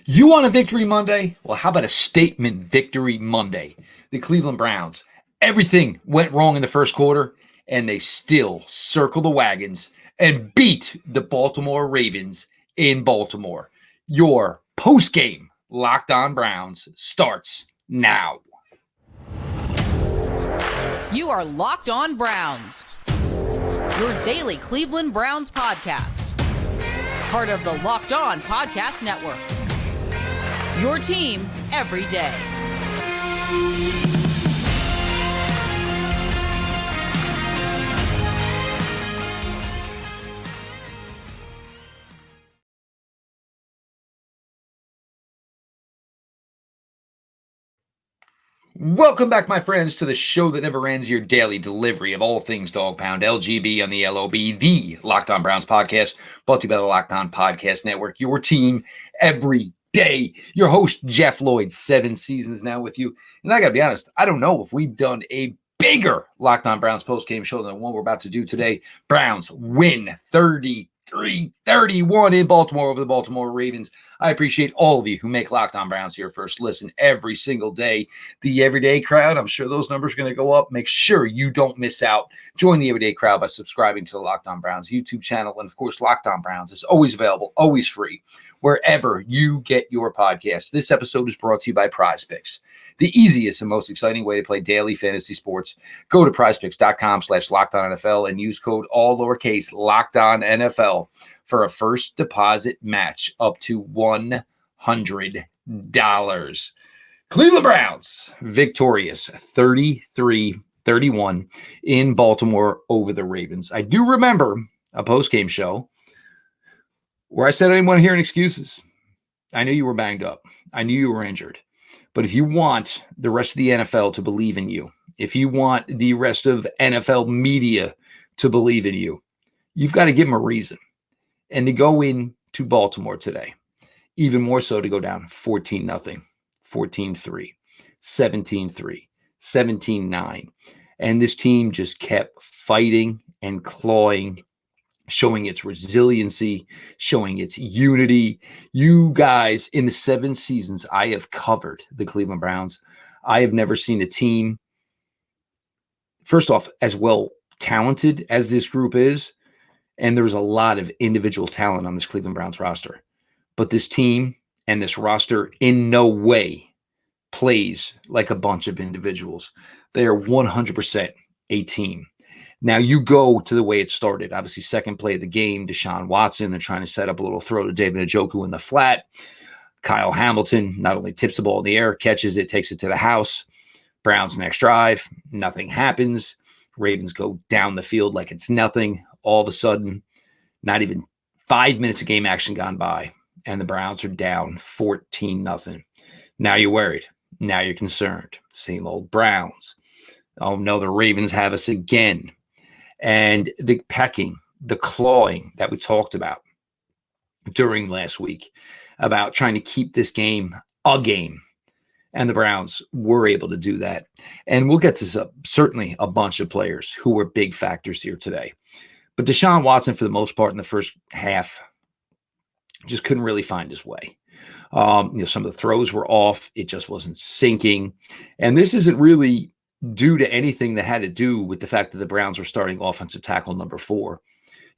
You want a victory Monday? Well, how about a statement victory Monday? The Cleveland Browns. Everything went wrong in the first quarter, and they still circle the wagons and beat the Baltimore Ravens in Baltimore. Your post-game Locked On Browns starts now. You are Locked On Browns, your daily Cleveland Browns podcast. Part of the Locked On Podcast Network. Your team every day. Welcome back, my friends, to the show that never ends, your daily delivery of all things Dog Pound, LGB on the LOB, the Locked On Browns podcast, brought to you by the Locked On Podcast Network, your team every day. Your host, Jeff Lloyd, 7 seasons now with you. And I got to be honest, I don't know if we've done a bigger Locked On Browns postgame show than the one we're about to do today. Browns win 33-31 in Baltimore over the Baltimore Ravens. I appreciate all of you who make Locked On Browns your first listen every single day. The everyday crowd, I'm sure those numbers are going to go up. Make sure you don't miss out. Join the everyday crowd by subscribing to the Locked On Browns YouTube channel. And of course, Locked On Browns is always available, always free, wherever you get your podcasts. This episode is brought to you by PrizePicks, the easiest and most exciting way to play daily fantasy sports. Go to prizepicks.com/LockedOnNFL and use code all lowercase LockedOnNFL for a first deposit match up to $100. Cleveland Browns victorious 33-31 in Baltimore over the Ravens. I do remember a postgame show where I said I didn't want to hear any excuses. I knew you were banged up. I knew you were injured. But if you want the rest of the NFL to believe in you, if you want the rest of NFL media to believe in you, you've got to give them a reason. And to go into Baltimore today, even more so to go down 14-0, 14-3, 17-3, 17-9. And this team just kept fighting and clawing, showing its resiliency, showing its unity. You guys, in the 7 seasons I have covered the Cleveland Browns, I have never seen a team, first off, as well talented as this group is. And there's a lot of individual talent on this Cleveland Browns roster. But this team and this roster in no way plays like a bunch of individuals. They are 100% a team. Now you go to the way it started. Obviously, second play of the game, Deshaun Watson, they're trying to set up a little throw to David Njoku in the flat. Kyle Hamilton not only tips the ball in the air, catches it, takes it to the house. Browns next drive, nothing happens. Ravens go down the field like it's nothing. All of a sudden, not even 5 minutes of game action gone by, and the Browns are down 14-0. Now you're worried. Now you're concerned. Same old Browns. Oh no, the Ravens have us again. And the pecking, the clawing that we talked about during last week about trying to keep this game a game. And the Browns were able to do that. And we'll get to certainly a bunch of players who were big factors here today. But Deshaun Watson, for the most part in the first half, just couldn't really find his way. Some of the throws were off. It just wasn't sinking. And this isn't really due to anything that had to do with the fact that the Browns were starting offensive tackle number 4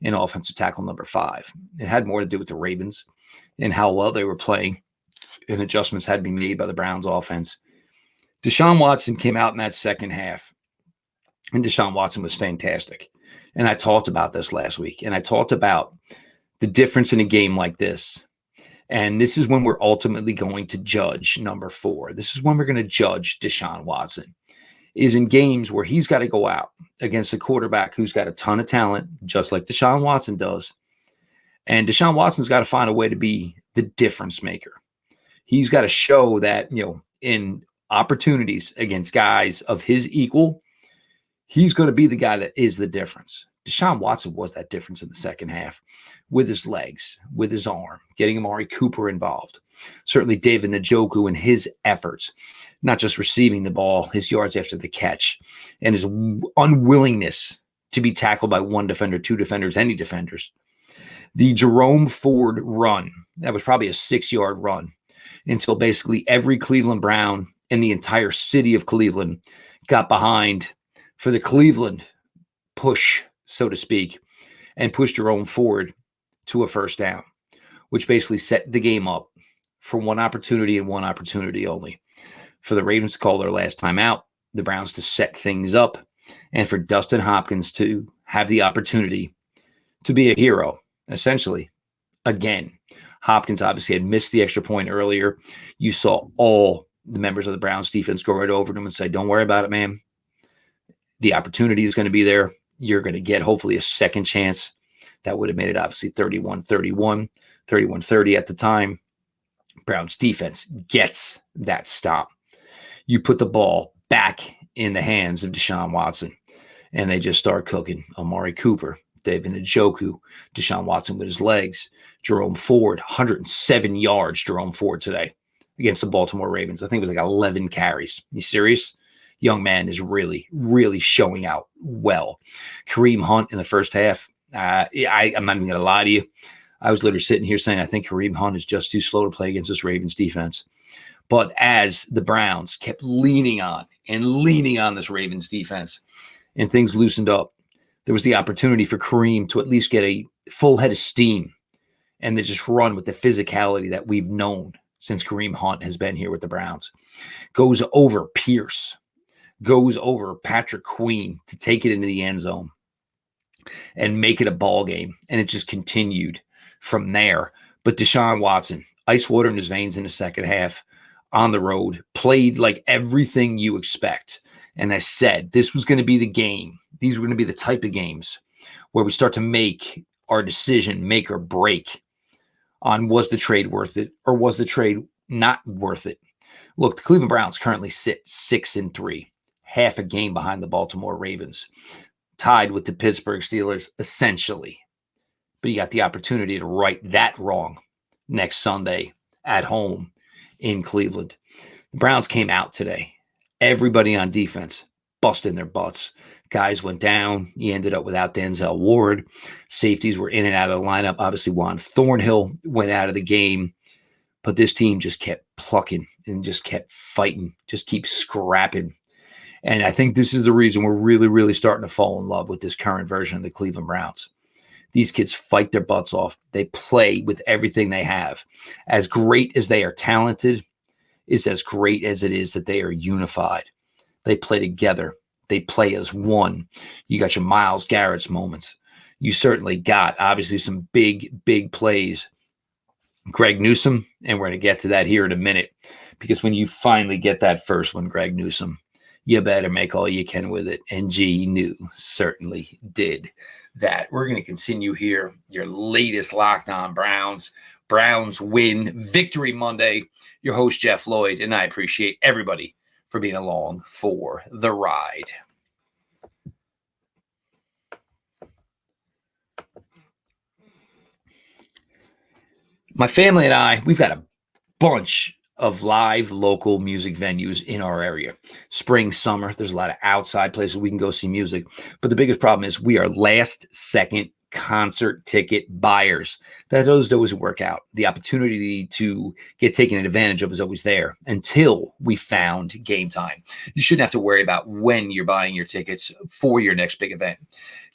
and offensive tackle number 5. It had more to do with the Ravens and how well they were playing, and adjustments had to be made by the Browns offense. Deshaun Watson came out in that second half, and Deshaun Watson was fantastic. And I talked about this last week, and I talked about the difference in a game like this. And this is when we're ultimately going to judge number 4. This is when we're going to judge Deshaun Watson, is in games where he's got to go out against a quarterback who's got a ton of talent, just like Deshaun Watson does. And Deshaun Watson's got to find a way to be the difference maker. He's got to show that, in opportunities against guys of his equal, he's going to be the guy that is the difference. Deshaun Watson was that difference in the second half with his legs, with his arm, getting Amari Cooper involved. Certainly David Njoku and his efforts, not just receiving the ball, his yards after the catch, and his unwillingness to be tackled by one defender, two defenders, any defenders. The Jerome Ford run, that was probably a 6-yard run until basically every Cleveland Brown in the entire city of Cleveland got behind for the Cleveland push, so to speak, and pushed Jerome Ford to a first down, which basically set the game up for one opportunity and one opportunity only. For the Ravens to call their last time out, the Browns to set things up, and for Dustin Hopkins to have the opportunity to be a hero, essentially, again. Hopkins obviously had missed the extra point earlier. You saw all the members of the Browns defense go right over to him and say, don't worry about it, man. The opportunity is going to be there. You're going to get hopefully a second chance. That would have made it obviously 31-31, 31-30 at the time. Browns defense gets that stop. You put the ball back in the hands of Deshaun Watson, and they just start cooking. Amari Cooper, David Njoku, Deshaun Watson with his legs, Jerome Ford, 107 yards, Jerome Ford today against the Baltimore Ravens. I think it was like 11 carries. You serious? Young man is really, really showing out well. Kareem Hunt in the first half. I'm not even going to lie to you. I was literally sitting here saying I think Kareem Hunt is just too slow to play against this Ravens defense. But as the Browns kept leaning on this Ravens defense and things loosened up, there was the opportunity for Kareem to at least get a full head of steam and to just run with the physicality that we've known since Kareem Hunt has been here with the Browns. Goes over Pierce, goes over Patrick Queen to take it into the end zone and make it a ball game. And it just continued from there. But Deshaun Watson, ice water in his veins in the second half, on the road, played like everything you expect. And I said, this was going to be the game. These were going to be the type of games where we start to make our decision, make or break on was the trade worth it or was the trade not worth it. Look, the Cleveland Browns currently sit 6-3, half a game behind the Baltimore Ravens, tied with the Pittsburgh Steelers, essentially. But you got the opportunity to right that wrong next Sunday at home in Cleveland. The Browns came out today. Everybody on defense busting their butts. Guys went down. You ended up without Denzel Ward. Safeties were in and out of the lineup. Obviously, Juan Thornhill went out of the game. But this team just kept plucking and just kept fighting, just keep scrapping. And I think this is the reason we're really, really starting to fall in love with this current version of the Cleveland Browns. These kids fight their butts off. They play with everything they have. As great as they are talented, is as great as it is that they are unified. They play together. They play as one. You got your Myles Garrett's moments. You certainly got, obviously, some big, big plays. Greg Newsome, and we're going to get to that here in a minute, because when you finally get that first one, Greg Newsome, you better make all you can with it. And G New certainly did that. We're going to continue here. Your latest Locked On Browns. Browns win Victory Monday. Your host, Jeff Lloyd, and I appreciate everybody for being along for the ride. My family and I, we've got a bunch of live local music venues in our area. Spring, summer, there's a lot of outside places we can go see music. But the biggest problem is we are last second concert ticket buyers. That doesn't work out. The opportunity to get taken advantage of is always there until we found Game Time. You shouldn't have to worry about when you're buying your tickets for your next big event.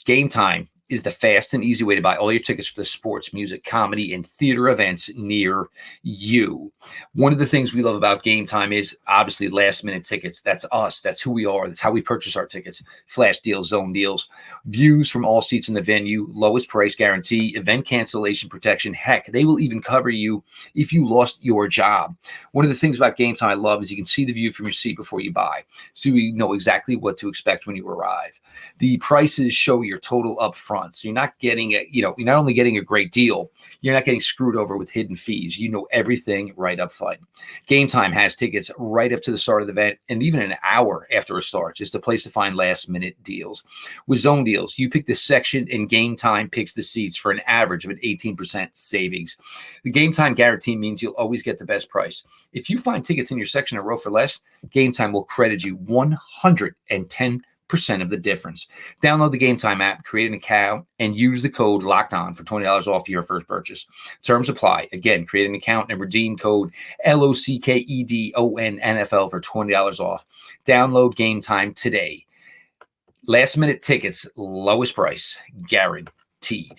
Game Time is the fast and easy way to buy all your tickets for the sports, music, comedy, and theater events near you. One of the things we love about Game Time is obviously last-minute tickets. That's us. That's who we are. That's how we purchase our tickets. Flash deals, zone deals, views from all seats in the venue, lowest price guarantee, event cancellation protection. Heck, they will even cover you if you lost your job. One of the things about Game Time I love is you can see the view from your seat before you buy, so you know exactly what to expect when you arrive. The prices show your total up front. So you're not getting you're not only getting a great deal, you're not getting screwed over with hidden fees. You know everything right up front. Game Time has tickets right up to the start of the event and even an hour after it starts. It's the place to find last minute deals. With zone deals, you pick the section and Game Time picks the seats for an average of an 18% savings. The Game Time guarantee means you'll always get the best price. If you find tickets in your section or row for less, Game Time will credit you 110% 50% of the difference. Download the Game Time app, create an account, and use the code LOCKEDON for $20 off your first purchase. Terms apply. Again, create an account and redeem code LOCKEDON NFL for $20 off. Download Game Time today. Last minute tickets, lowest price, guaranteed.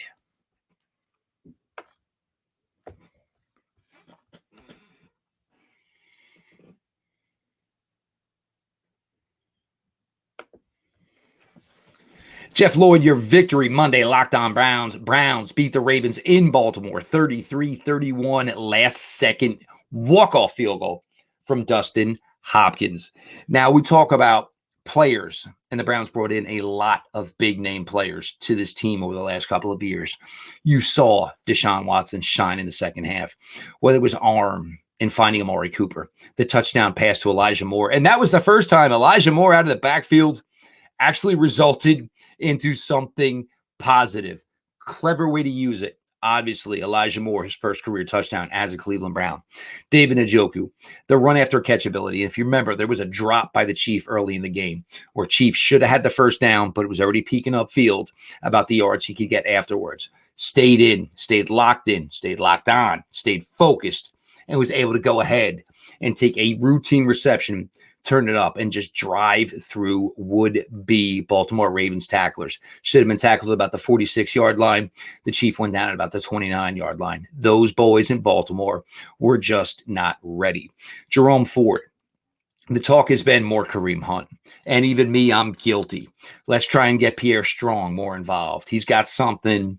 Jeff Lloyd, your victory Monday, Locked On Browns. Browns beat the Ravens in Baltimore, 33-31, last second walk-off field goal from Dustin Hopkins. Now we talk about players, and the Browns brought in a lot of big-name players to this team over the last couple of years. You saw Deshaun Watson shine in the second half, whether it was arm in finding Amari Cooper, the touchdown pass to Elijah Moore, and that was the first time Elijah Moore out of the backfield actually resulted into something positive. Clever way to use it. Obviously, Elijah Moore, his first career touchdown as a Cleveland Brown. David Njoku, the run after catch ability. If you remember, there was a drop by the Chief early in the game where Chief should have had the first down, but it was already peaking upfield about the yards he could get afterwards. Stayed in, stayed locked on, stayed focused, and was able to go ahead and take a routine reception, turn it up, and just drive through would-be Baltimore Ravens tacklers. Should have been tackled at about the 46-yard line. The Chief went down at about the 29-yard line. Those boys in Baltimore were just not ready. Jerome Ford. The talk has been more Kareem Hunt. And even me, I'm guilty. Let's try and get Pierre Strong more involved. He's got something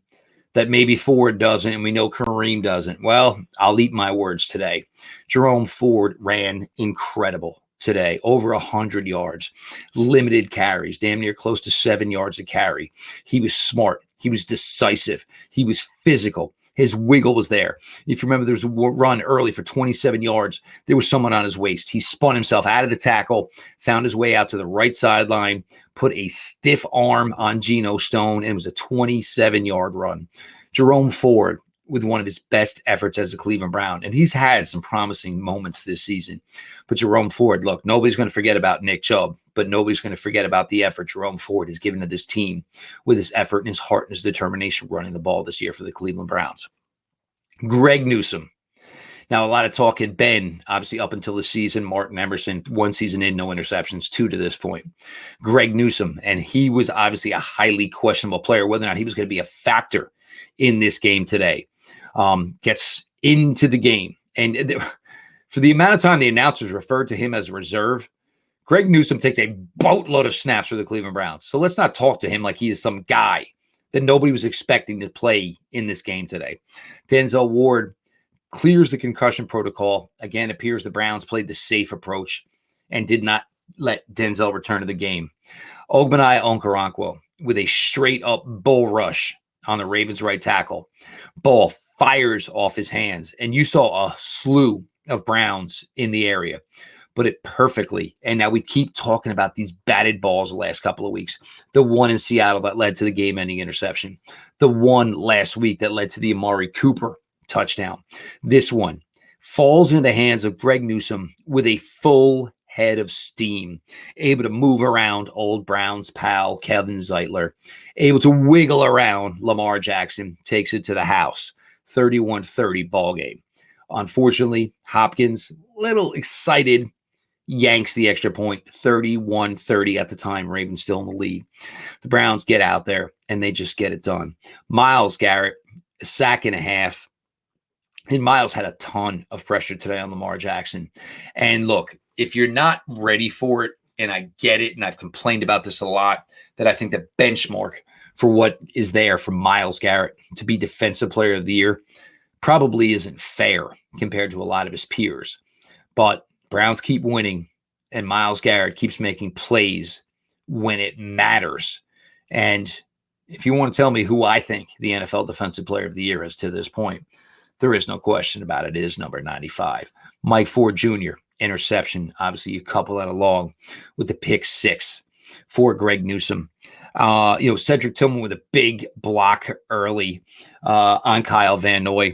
that maybe Ford doesn't, and we know Kareem doesn't. Well, I'll eat my words today. Jerome Ford ran incredible today, over 100 yards, limited carries, damn near close to 7 yards a carry. He was smart. He was decisive. He was physical. His wiggle was there. If you remember, there was a run early for 27 yards. There was someone on his waist. He spun himself out of the tackle, found his way out to the right sideline, put a stiff arm on Geno Stone, and it was a 27-yard run. Jerome Ford, with one of his best efforts as a Cleveland Brown. And he's had some promising moments this season. But Jerome Ford, look, nobody's going to forget about Nick Chubb, but nobody's going to forget about the effort Jerome Ford has given to this team with his effort and his heart and his determination running the ball this year for the Cleveland Browns. Greg Newsome. Now, a lot of talk had been, obviously, up until the season. Martin Emerson, 1 season in, no interceptions, 2 to this point. Greg Newsome, and he was obviously a highly questionable player, whether or not he was going to be a factor in this game today. Gets into the game. And for the amount of time the announcers referred to him as a reserve, Greg Newsome takes a boatload of snaps for the Cleveland Browns. So let's not talk to him like he is some guy that nobody was expecting to play in this game today. Denzel Ward clears the concussion protocol. Again, appears the Browns played the safe approach and did not let Denzel return to the game. Ogbonnia Okoronkwo with a straight-up bull rush on the Ravens' right tackle. Ball fires off his hands, and you saw a slew of Browns in the area, but it perfectly. And now we keep talking about these batted balls the last couple of weeks. The one in Seattle that led to the game-ending interception. The one last week that led to the Amari Cooper touchdown. This one falls into the hands of Greg Newsome with a full head of steam, able to move around old Browns pal Kevin Zeitler, able to wiggle around Lamar Jackson, takes it to the house. 31-30 ball game. Unfortunately, Hopkins, little excited, yanks the extra point. 31-30 at the time. Ravens still in the lead. The Browns get out there and they just get it done. Myles Garrett, a sack and a half. And Myles had a ton of pressure today on Lamar Jackson. And look, if you're not ready for it, and I get it, and I've complained about this a lot, that I think the benchmark for what is there for Myles Garrett to be Defensive Player of the Year probably isn't fair compared to a lot of his peers. But Browns keep winning, and Myles Garrett keeps making plays when it matters. And if you want to tell me who I think the NFL Defensive Player of the Year is to this point, there is no question about it. It is number 95. Mike Ford Jr., interception. Obviously, you couple that along with the pick 6 for Greg Newsome. Cedric Tillman with a big block early on Kyle Van Noy,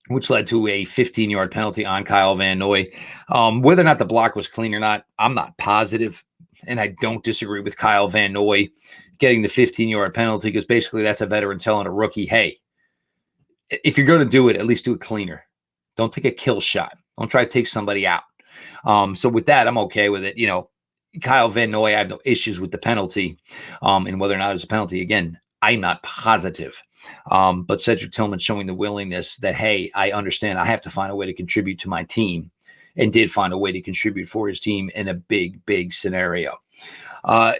which led to a 15-yard penalty on Kyle Van Noy. Whether or not the block was clean or not, I'm not positive. and I don't disagree with Kyle Van Noy getting the 15-yard penalty, because basically that's a veteran telling a rookie, hey, if you're going to do it, at least do it cleaner. Don't take a kill shot. Don't try to take somebody out. So with that, I'm okay with it. Kyle Van Noy, I have no issues with the penalty, and whether or not it was a penalty. Again, I'm not positive. But Cedric Tillman showing the willingness that, hey, I understand I have to find a way to contribute to my team, and did find a way to contribute for his team in a big, big scenario.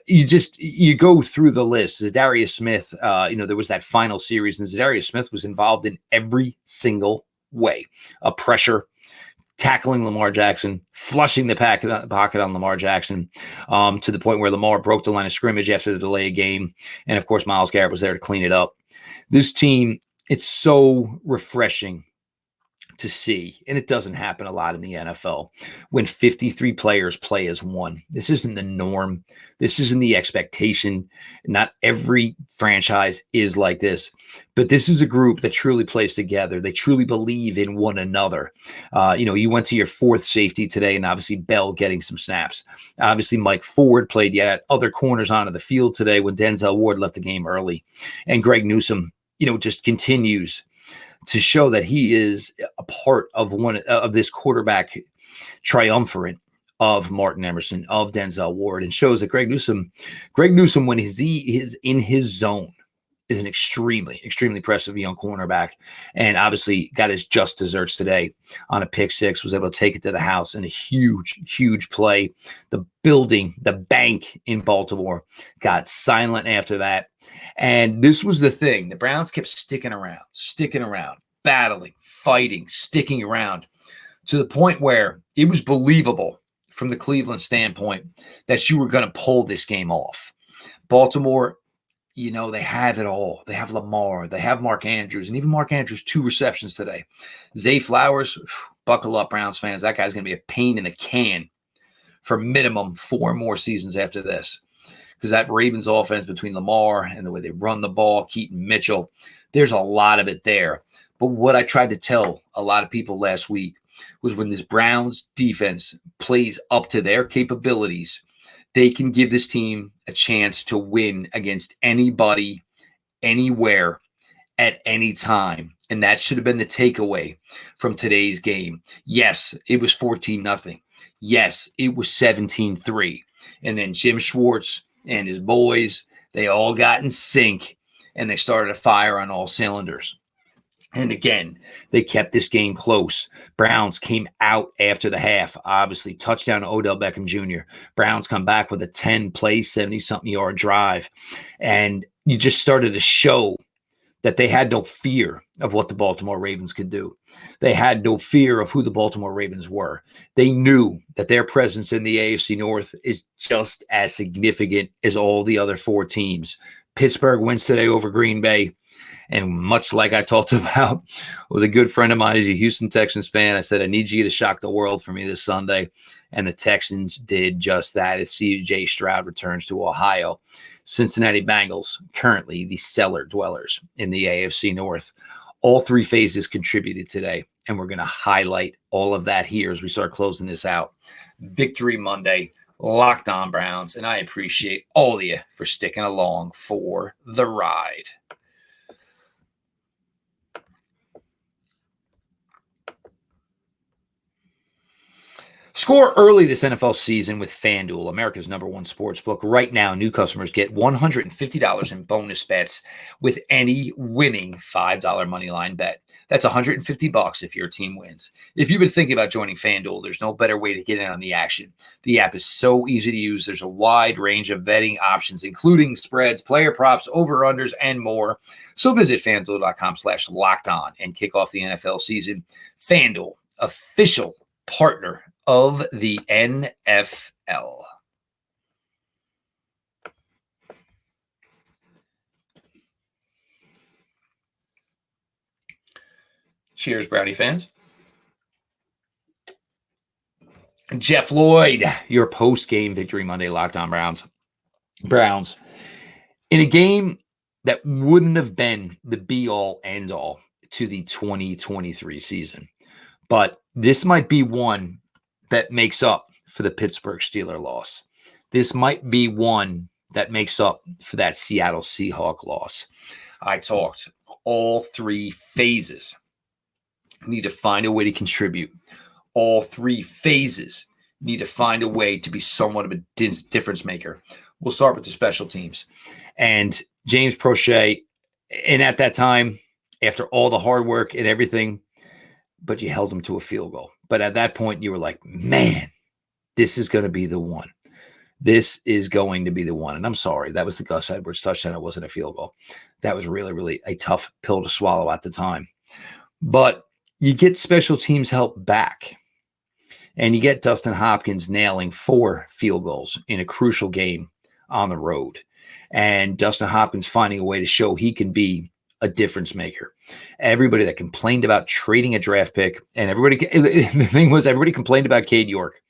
You go through the list. Zadarius Smith, there was that final series, and Zadarius Smith was involved in every single way. A pressure, tackling Lamar Jackson, flushing the pocket on Lamar Jackson, to the point where Lamar broke the line of scrimmage after the delay of game. And of course, Myles Garrett was there to clean it up. This team, it's so refreshing to see, and it doesn't happen a lot in the NFL, when 53 players play as one. This isn't the norm. This isn't the expectation. Not every franchise is like this, but this is a group that truly plays together. They truly believe in one another. You went to your fourth safety today, and obviously Bell getting some snaps. Obviously Mike Ford played yet other corners onto the field today when Denzel Ward left the game early, and Greg Newsome, just continues to show that he is a part of one of this quarterback triumvirate of Martin Emerson, of Denzel Ward, and shows that Greg Newsome, when he is in his zone, is an extremely, extremely impressive young cornerback, and obviously got his just desserts today on a pick six, was able to take it to the house in a huge, huge play. The bank in Baltimore got silent after that. And this was the thing. The Browns kept sticking around, battling, fighting, sticking around, to the point where it was believable from the Cleveland standpoint that you were going to pull this game off. Baltimore, they have it all. They have Lamar. They have Mark Andrews. And even Mark Andrews, 2 receptions today. Zay Flowers, buckle up, Browns fans. That guy's going to be a pain in a can for minimum 4 more seasons after this. Because that Ravens offense, between Lamar and the way they run the ball, Keaton Mitchell, there's a lot of it there. But what I tried to tell a lot of people last week was, when this Browns defense plays up to their capabilities, they can give this team a chance to win against anybody, anywhere, at any time. And that should have been the takeaway from today's game. Yes, it was 14-0. Yes, it was 17-3. And then Jim Schwartz and his boys, they all got in sync, and they started a fire on all cylinders. And again, they kept this game close. Browns came out after the half, obviously touchdown to Odell Beckham Jr. Browns come back with a 10-play, 70-something yard drive. And you just started to show that they had no fear of what the Baltimore Ravens could do. They had no fear of who the Baltimore Ravens were. They knew that their presence in the AFC North is just as significant as all the other 4 teams. Pittsburgh wins today over Green Bay. And much like I talked about with a good friend of mine, who's a Houston Texans fan, I said, I need you to shock the world for me this Sunday. And the Texans did just that as C.J. Stroud returns to Ohio. Cincinnati Bengals, currently the cellar dwellers in the AFC North. All 3 phases contributed today, and we're going to highlight all of that here as we start closing this out. Victory Monday, Locked On Browns, and I appreciate all of you for sticking along for the ride. Score early this NFL season with FanDuel, America's #1 sportsbook. Right now, new customers get $150 in bonus bets with any winning $5 moneyline bet. That's $150 if your team wins. If you've been thinking about joining FanDuel, there's no better way to get in on the action. The app is so easy to use. There's a wide range of betting options, including spreads, player props, over-unders, and more. So visit FanDuel.com/lockedon and kick off the NFL season. FanDuel, official partner of the NFL. Cheers, Brownie fans. Jeff Lloyd, your post-game Victory Monday Locked On Browns. In a game that wouldn't have been the be-all, end-all to the 2023 season. But this might be one that makes up for the Pittsburgh Steelers loss. this might be one that makes up for that Seattle Seahawks loss. I talked all three phases need to find a way to contribute. All three phases need to find a way to be somewhat of a difference maker. We'll start with the special teams. And James Prochet, and at that time, after all the hard work and everything, but you held him to a field goal. But at that point, you were like, man, this is going to be the one. This is going to be the one. And I'm sorry, that was the Gus Edwards touchdown. It wasn't a field goal. That was really, really a tough pill to swallow at the time. But you get special teams help back. And you get Dustin Hopkins nailing 4 field goals in a crucial game on the road. And Dustin Hopkins finding a way to show he can be a difference maker. Everybody that complained about trading a draft pick, and the thing was, everybody complained about Cade York.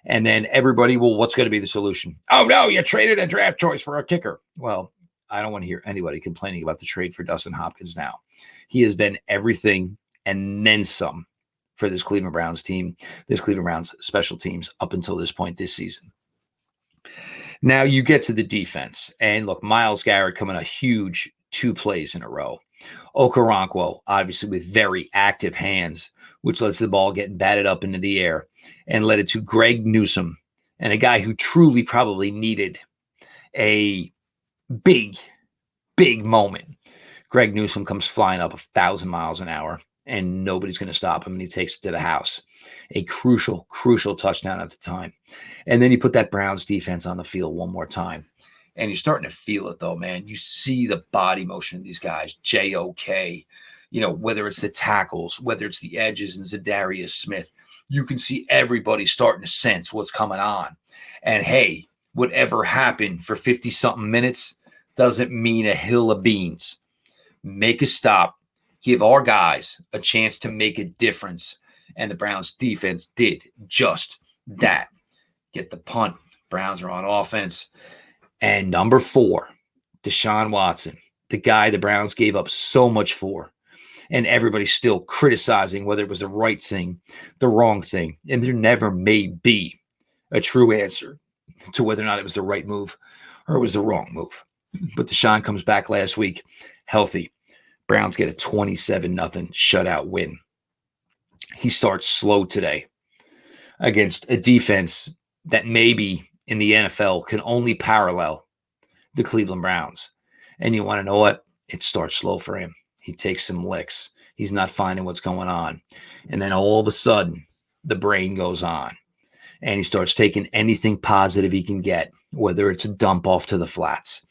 And then everybody, well, what's going to be the solution? Oh, no, you traded a draft choice for a kicker. Well, I don't want to hear anybody complaining about the trade for Dustin Hopkins now. He has been everything and then some for this Cleveland Browns team, this Cleveland Browns special teams up until this point this season. Now you get to the defense. And look, Myles Garrett coming a huge 2 plays in a row. Okoronkwo, obviously with very active hands, which led to the ball getting batted up into the air and led it to Greg Newsome, and a guy who truly probably needed a big, big moment. Greg Newsome comes flying up 1,000 miles an hour, and nobody's going to stop him, and he takes it to the house. A crucial, crucial touchdown at the time. And then you put that Browns defense on the field one more time. And you're starting to feel it, though, man. You see the body motion of these guys, JOK, whether it's the tackles, whether it's the edges and Zadarius Smith. You can see everybody starting to sense what's coming on. And, hey, whatever happened for 50-something minutes doesn't mean a hill of beans. Make a stop. Give our guys a chance to make a difference. And the Browns defense did just that. Get the punt. Browns are on offense. And number 4, Deshaun Watson, the guy the Browns gave up so much for. And everybody's still criticizing whether it was the right thing, the wrong thing. And there never may be a true answer to whether or not it was the right move or it was the wrong move. But Deshaun comes back last week healthy. Browns get a 27-0 shutout win. He starts slow today against a defense that maybe in the NFL can only parallel the Cleveland Browns. And you want to know what? It starts slow for him. He takes some licks. He's not finding what's going on. And then all of a sudden, the brain goes on. And he starts taking anything positive he can get, whether it's a dump off to the flats,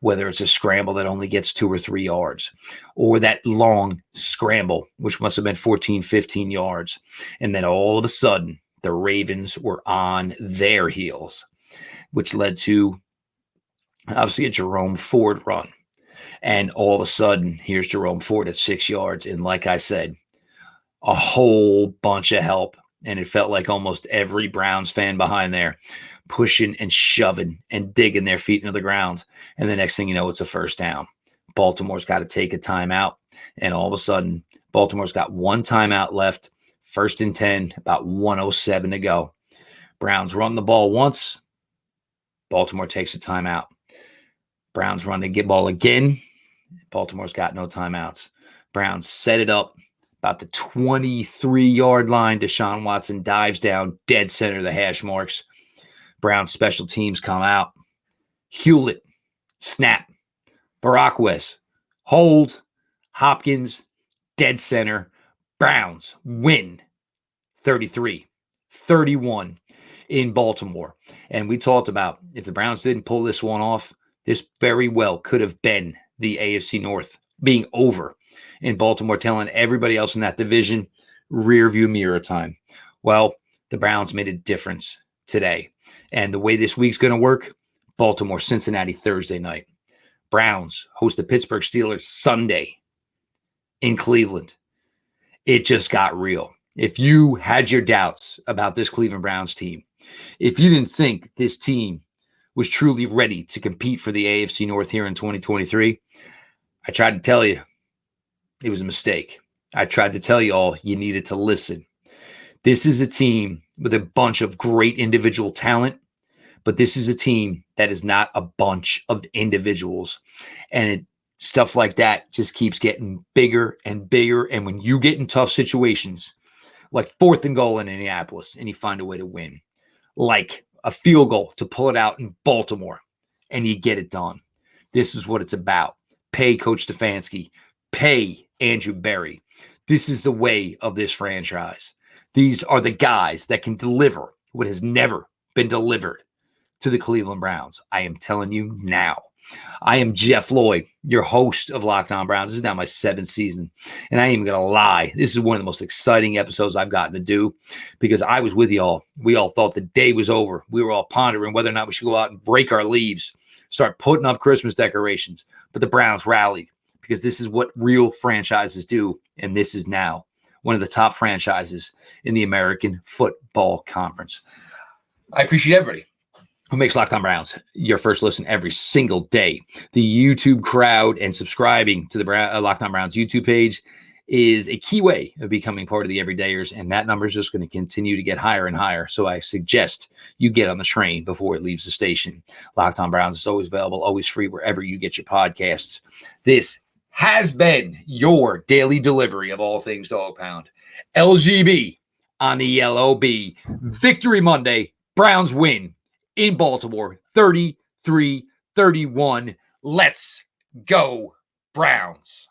whether it's a scramble that only gets 2 or 3 yards, or that long scramble, which must have been 14, 15 yards. And then all of a sudden, the Ravens were on their heels, which led to obviously a Jerome Ford run. And all of a sudden, here's Jerome Ford at 6 yards. And like I said, a whole bunch of help. And it felt like almost every Browns fan behind there pushing and shoving and digging their feet into the ground. And the next thing you know, it's a first down. Baltimore's got to take a timeout. And all of a sudden, Baltimore's got 1 timeout left. 1st and 10, about 1:07 to go. Browns run the ball once. Baltimore takes a timeout. Browns run the ball again. Baltimore's got no timeouts. Browns set it up about the 23-yard line. Deshaun Watson dives down dead center of the hash marks. Browns special teams come out. Hewlett, snap. Barakwes, hold. Hopkins, dead center. Browns win 33-31 in Baltimore. And we talked about if the Browns didn't pull this one off, this very well could have been the AFC North being over in Baltimore, telling everybody else in that division, rear view mirror time. Well, the Browns made a difference today. And the way this week's going to work, Baltimore, Cincinnati Thursday night. Browns host the Pittsburgh Steelers Sunday in Cleveland. It just got real. If you had your doubts about this Cleveland Browns team, if you didn't think this team was truly ready to compete for the AFC North here in 2023, I tried to tell you it was a mistake. I tried to tell you all you needed to listen. This is a team with a bunch of great individual talent, But this is a team that is not a bunch of individuals. And stuff like that just keeps getting bigger and bigger. And when you get in tough situations, like 4th and goal in Indianapolis, and you find a way to win, like a field goal to pull it out in Baltimore, and you get it done. This is what it's about. Pay Coach Stefanski. Pay Andrew Berry. This is the way of this franchise. These are the guys that can deliver what has never been delivered to the Cleveland Browns. I am telling you now. I am Jeff Lloyd, your host of Locked On Browns. This is now my 7th season, and I ain't even going to lie. This is one of the most exciting episodes I've gotten to do because I was with y'all. We all thought the day was over. We were all pondering whether or not we should go out and break our leaves, start putting up Christmas decorations. But the Browns rallied because this is what real franchises do, and this is now one of the top franchises in the American Football Conference. I appreciate everybody who makes Locked On Browns your first listen every single day. The YouTube crowd and subscribing to the Locked On Browns YouTube page is a key way of becoming part of the everydayers, and that number is just going to continue to get higher and higher. So I suggest you get on the train before it leaves the station. Locked On Browns is always available, always free wherever you get your podcasts. This has been your daily delivery of all things Dog Pound. LGB on the LOB. Victory Monday. Browns win in Baltimore, 33-31. Let's go, Browns.